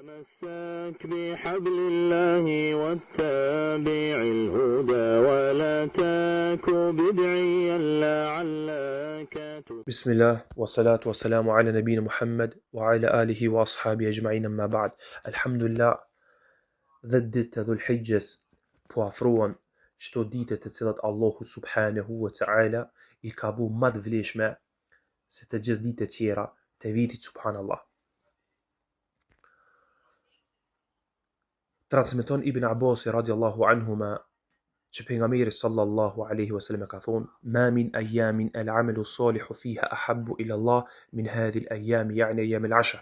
تمسك بحبل الله واتبع الهدى ولا تك بدعيا لعلك بسم الله والصلاة والسلام على نبينا محمد وعلى آله وأصحابه أجمعين أما بعد. الحمد لله. Dhe ditë e Dhulhijjes po afrohen, çdo ditë të cilat Allahu subhanahu wa ta'ala I ka bu më të vlefshme se të gjithë ditët e tjera të vitit, subhanallah. Transmeton Ibn Abbas radiallahu anhuma që pejgamberi sallallahu alaihi wasallam ka thonë: "Ma min ayamin al-amalu salihu fiha ahabbu ila Allah min hadhihi al-ayam, yani ayam al-ashr."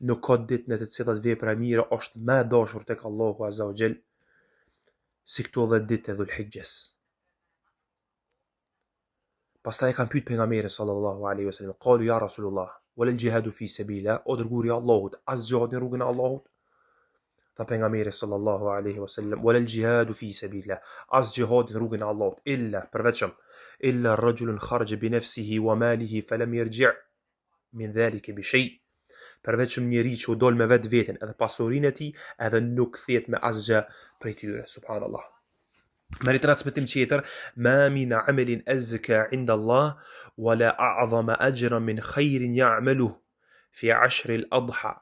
Nuk ka ditë në të cilat vepra e mire është më e dashur tek Allahu azza wa jall si këto 10 ditë e Dhulhijjes. Pastaj e kanë pyet pejgamberin sallallahu alaihi wasallam: "Qalu ya Rasulullah, wal jihadu fi sabilillah?" O dërguari I Allahut, as jihadi në rrugën e Allahut? Tha pejgamberi sallallahu alaihi wasallam: "Wal jihadu fi sabilillah, as jihadi në rrugën e Allahut, illa rajulun kharaja bi nafsihi wa malihi falam yarji' min dhalika bi shay." Përveçëm njeri që u dol me vetë veten edhe pasurinë e tij edhe nuk kthehet me asgjë prej tyre, subhanallah. Me një transmetim tjetër: "Ma min amalin azka 'inda Allah wala a'zama ajran min khairin ya'maluhu fi 'ashr al-adha."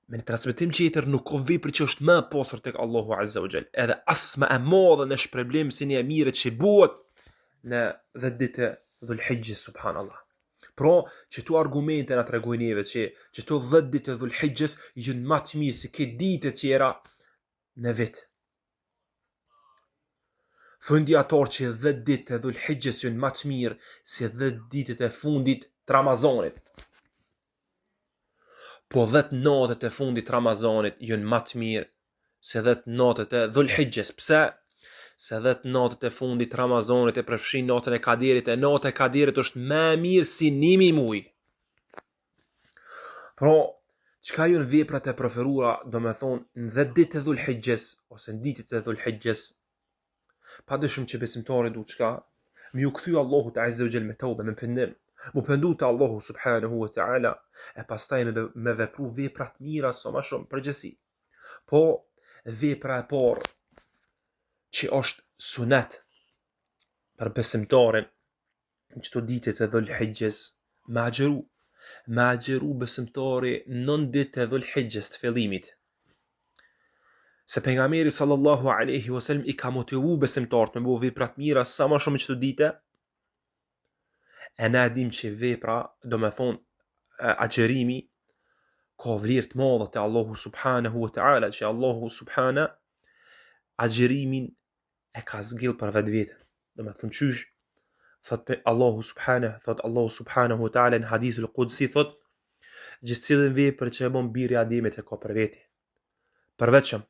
Me një transmetim tjetër: nuk ka vepër që është më e pastër tek Allahu azza wa jall, edhe as më e madhe në shpërblim se një e mirë që bëhet në 10 ditë Dhulhijjes, subhanallah. Pra, që tu argumente na tregojnë neve që to 10 ditë e Dhulhijjes janë më të mirë se këtë ditë të tjera në vit. Thonë dietar që 10 ditë e Dhulhijjes janë më të mirë se 10 ditët e fundit të Ramazanit. Po 10 natët e fundit të Ramazanit janë më të mirë se 10 natët e Dhulhijjes. Pse? Se 10 natët e fundit të Ramazanit e përfshin natën e Kaderit, e nata e Kaderit është më e mirë si 1000 muaj. Pra, çka janë veprat e preferuara, domethënë në 10 ditë e Dhulhijjes ose në ditët e Dhulhijjes, padyshim që besimtari duhet çka më u kthy Allahut azza wa jall me tawbe, me pendim, mu pendu te Allahu subhanahu wa ta'ala, e pastaj me vepru vepra të mira sa më shumë përgjithësi. Po vepra e parë që është sunet për besimtarin në çdo ditë të Dhulhijjes, me agjeru besimtari 9 ditë të Dhulhijjes të fillimit. Se pejgamberi sallallahu alaihi wasallam I ka motivu besimtarët me bëu vepra të mira sa më shumë çdo ditë. E na dim që vepra, domethënë agjerimi, ka vlerë të madhe te Allahu subhanahu wa ta'ala, që Allahu subhana agjerimin e ka zgjidhur për vetveten. Domethënë qysh thot Allahu subhanahu wa ta'ala në hadithul qudsi thot: "Gjithçka vepër që e bën biri Ademit e ka për veti, përveçëm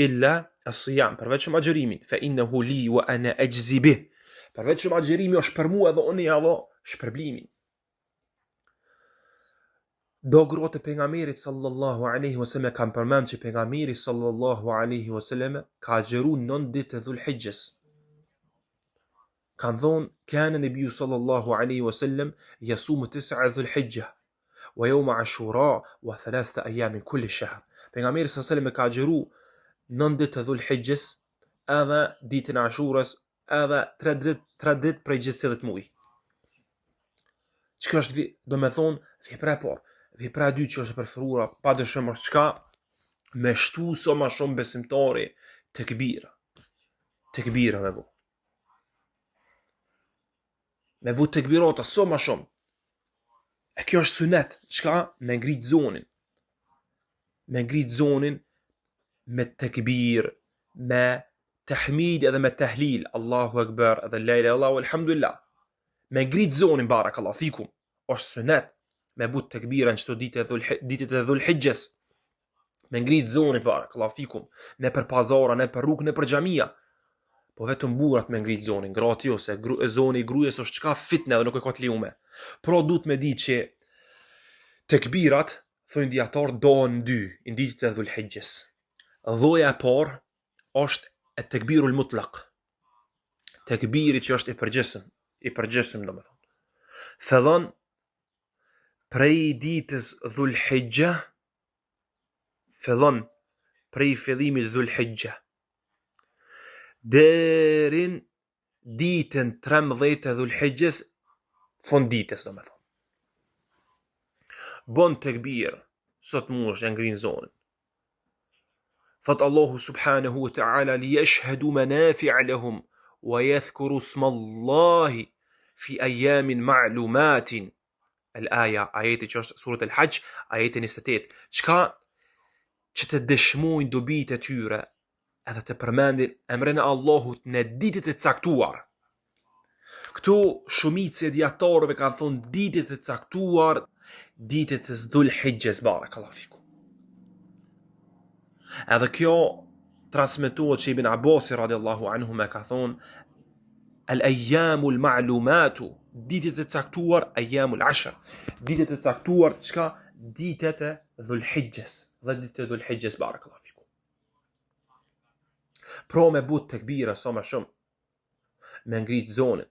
illa as-siyam, përveçëm agjerimin, fa innahu li wa ana ajzi bih." Përveçëm agjerimi është për mua dhe unë ja vë shpërblimin. Do grotë e pejgamberit sallallahu alaihi wasallam kanë përmend që pejgamberi sallallahu alaihi wasallam ka agjeru 9 ditë e Dhulhijjes. Kanë thonë: "Kana nabiu sallallahu alaihi wasallam yasumu 9 Dhulhijja wa yawm Ashura wa 3 ayam min kulli shahr." Pejgamberi sallallahu alaihi wasallam ka agjeru 9 ditë e Dhulhijjes, edhe ditën e Ashurës, edhe 3 ditë prej gjithë muaj. Çka është domethënë vepra e parë. Vepra e dytë që është preferuara padyshim është çka? Me shtu sa më shumë besimtari tekbira me bu. Me bu tekbirata sa më shumë. E kjo është sunet, çka? Me ngrit zonin. Me ngrit zonin me tekbir, me tahmid edhe me tahlil, Allahu akbar, edhe la ilaha illallah walhamdulillah. Me ngrit zonin, barakallahu fikum. Është sunet me but tekbira në çdo ditët e Dhulhijjes. Me ngrit zonin, barakallahu fikum, ne për pazara, ne për rrugë, ne për xhamia. Po vetëm burrat me ngrit zonin, gratë jo, se zoni I gruas është çka fitnë dhe nuk e ka të lejuar. Pro duhet me di që tekbirat thonë dietar dohen në dy në ditët e Dhulhijjes. Dhoja e parë është e tekbirul mutlaq. Tekbiri që është I përgjithshëm, domethënë. Fillon prej ditës Dhul-Hijja, fillon prej fillimit Dhul-Hijja derin ditën 13 e Dhul-Hijjes, fonditës do me thonë. Bon tekbir, sot mush e ngrin zonën. Thot Allahu subhanahu wa ta'ala li yashhadu manafi'a lahum wa yadhkuru isma Allahi fi ayamin ma'lumatin. Al-aya, ajeti që është surat al-Hajj, ajeti 28. Çka që të dëshmojnë dobit e tyre edhe të përmendin emrin e Allahut në ditët e caktuar. Këtu shumicë e dietarëve kanë thonë ditët e caktuar, ditët e Dhul-Hijjes, barakallahu fikum. Edhe kjo transmetohet që Ibn Abbasi radiallahu anhu me ka thonë al-ayyamu al-ma'lumatu, ditët e caktuar, ayyamu al-ashr, ditët e caktuar, çka ditët e Dhul-Hijjes, dhe ditët e Dhul-Hijjes, barakallahu fikum. Pro me but tekbira sa më shumë, me ngrit zonën.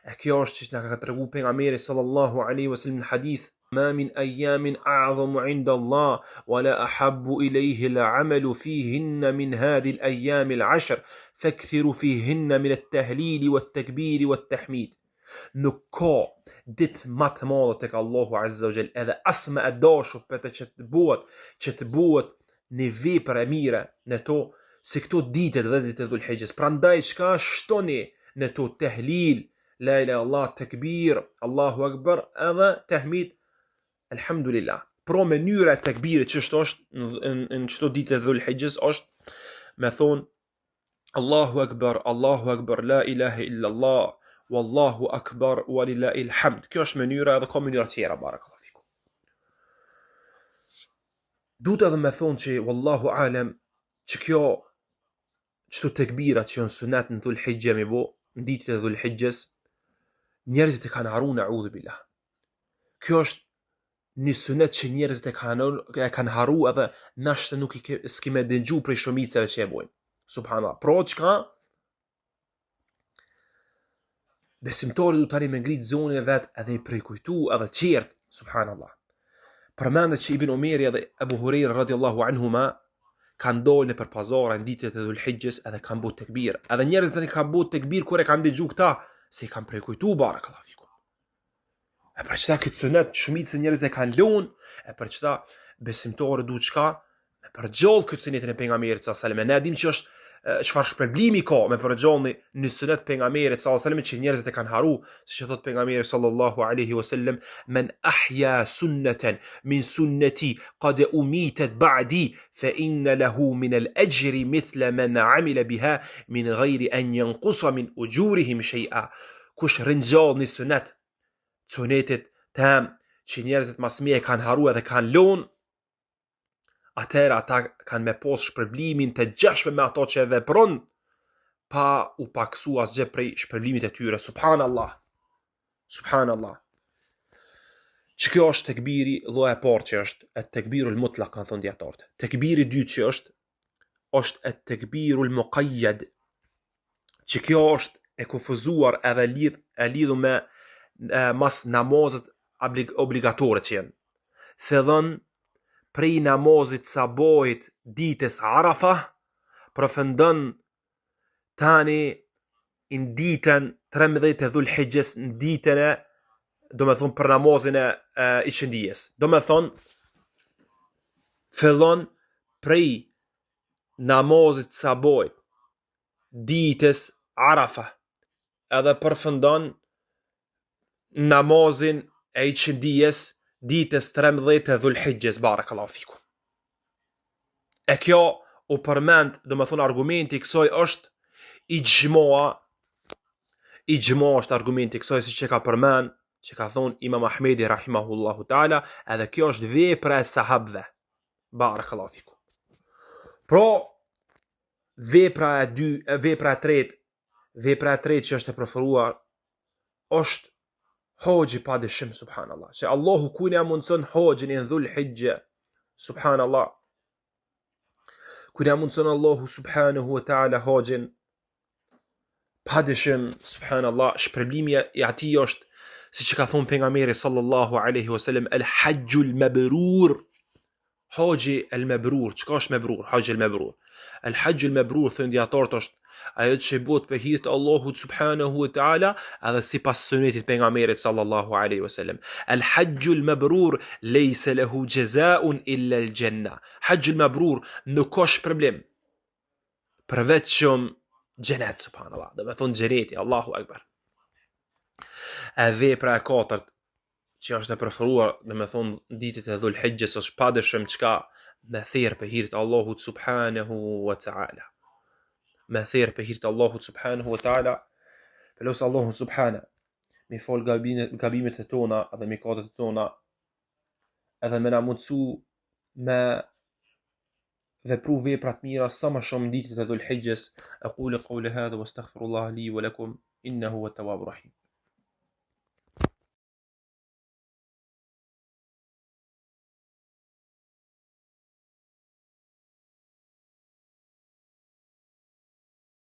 E kjo është që nga ka tregu pejgamberi sallallahu alaihi wasallam në hadith: "Ma min ayamin a'zamu 'inda Allah wa la ahabbu ilayhi al-'amalu fihinna min hadhihi al-ayyam al-'ashr, fakthiru fihinna min at-tahlil wat-takbir wat-tahmid." Nuk ka ditë më të madhe tek Allahu azza wa jall, edhe as më e dashur për të që të bëhet në vepër e mira në to si këto ditët dhe ditët e Dhul-Hijjes. Prandaj çka shtoni në to tahlil, la ilaha illallah, takbir, Allahu akbar, edhe tahmid, alhamdulillah. Pro mënyra e takbirit që është në çdo ditë e Dhul-Hijjes është me thon Allahu akbar, la ilaha illallah, wallahu akbar, walillahil hamd. Kjo është mënyra, edhe ka mënyra tjera, barakallahu fikum. Duhet edhe me thonë që wallahu alem që çto tekbirat që janë sunet në Dhul-Hijje me bo, në ditët e Dhul-Hijjes, njerëzit e kanë haru, na'udhu billah. Kjo është një sunet që njerëzit e kanë haru, edhe nashtë nuk s'ki me dëgju prej shumicave që e bojnë. Subhanallah. Pro çka? Besimtari du tani me ngrit zonën e vet edhe i prekujtu edhe qert, subhanallah. Përmendet që Ibn Omeri edhe Abu Huraira radiallahu anhuma kanë dolë për pazara në ditët e Dhul-Hijjes edhe kanë bëu tekbir. Edhe njerëzit tani kanë bëu tekbir kur e kanë dëgju këta, se i kanë prekujtu, barakallahu fikum. E për çta këtë sunet shumica njerëz e kanë lënë, e për çta besimtari duhet çka me përgjall këtë sunetin e pejgamberit sallallahu alajhi wasallam. Ne dim që është çfarë shpërblimi ka me përgjallni në sunet pejgamberit sallallahu alajhi wasallam që njerëzit e kanë haru, siç e thot pejgamberi sallallahu alaihi wasallam: "Men ahya sunnatan min sunnati qad umitat ba'di fa inna lahu min al-ajri mithla man 'amila biha min ghayri an yanqusa min ujurihim shay'a." Kush ringjall në sunetit tam që njerëzit mas mje e kanë haru edhe kanë lënë, atëherë ata kanë me pas shpërblimin të gjashme me ato që e vepron, pa u paksu asgjë prej shpërblimit e tyre. Subhanallah. Subhanallah. Që kjo është tekbiri, lloja e parë që është e tekbirul mutlaq, kanë thënë dietarët. Tekbiri dytë që është e tekbirul muqayyad. Që kjo është e kufizuar edhe lidhur me mas namazet obligatore që janë. Fillon prej namazit sabahit ditës Arafa, përfundon tani në ditën 13 e Dhul-Hijjes, në ditën e, do me thonë, për namazin e iqëndijës. Do me thonë, fillon prej namazit sabahit ditës Arafa, edhe përfundon namazin e iqëndijës ditës 13 e Dhul-Hijjes, barakallahu fikum. E kjo u përmend, do me thonë, argumenti kësoj është ijmoa është argumenti kësoj, si që ka përmend, që ka thonë Imam Ahmedi rahimahullahu ta'ala, edhe kjo është vepra e sahabëve, barakallahu fikum. Pro, vepra e tretë që është e preferuar është hoxhi pa dëshim, subhanallah. Se Allahu kujna mundson hoxhin në Dhul-Hijje, subhanallah. Kujna mundson Allahu subhanahu wa ta'ala hoxhin pa dëshim, subhanallah. Shpërblimi i atij është Si që ka thonë pejgamberi sallallahu alaihi wasallam, el hajjul mabrur, haxhi el mabrur. Çka është mabrur? Haxhi el mabrur. El hajjul mabrur thënë dietarët është ajo që bëhet për hir të Allahut subhanahu wa taala, edhe sipas sunetit pejgamberit sallallahu alaihi wasallam. El hajjul mabrur laysa lahu jazaa'un illa al janna. Hajjul mabrur nuk ka shpërblim përveç xhenet, subhanallah. Do të thonë xheneti, Allahu akbar. E vepra e katërt që është e preferuar, do të thonë ditët e Dhul Hijjes, është padyshim çka me therr për hir të Allahut subhanahu wa taala. Me therr për hir të Allahut subhanahu wa taala, pelos Allahu subhana mi fol gabimet e tona dhe mëkatet e tona, edhe me na mundsu me vepru vepra të mira sa më shumë ditët e Dhul Hijjes. Aqulu qawli hadha wastaghfirullah li wa lakum innahu huwa at-tawwabur rahim.